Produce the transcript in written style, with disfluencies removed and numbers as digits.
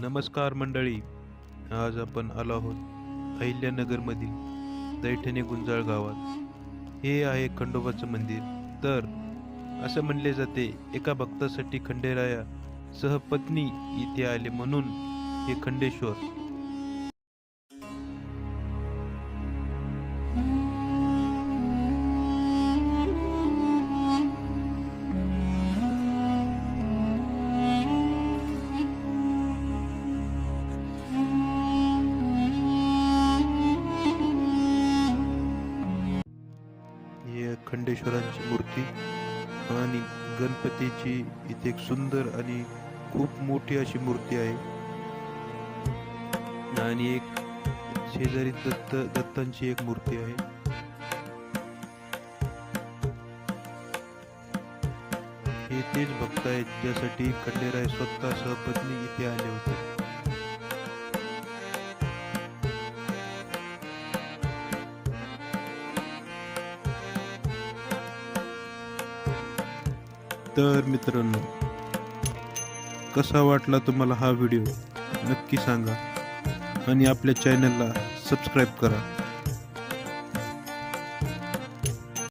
नमस्कार मंडळी. आज आपण आलो आहोत अहिल्यानगरमधील दैठणे गुंजाळ गावात. हे आहे खंडोबाचं मंदिर. तर असं म्हणले जाते, एका भक्तासाठी खंडेराया सहपत्नी इथे आले म्हणून हे खंडेश्वर. ही खंडेश्वरांची मूर्ती आणि गणपतीची इथे एक सुंदर आणि खूप मोठी अशी मूर्ती आहे. आणि एक शेजारी दत्तांची एक मूर्ती आहे. हे तेच भक्त आहेत ज्यासाठी खंडेराय स्वतः सहपत्नी इथे आले होते. तर मित्रांनो, कसा वाटला तुम्हाला हा व्हिडिओ नक्की सांगा आणि आपल्या चॅनलला सबस्क्राईब करा.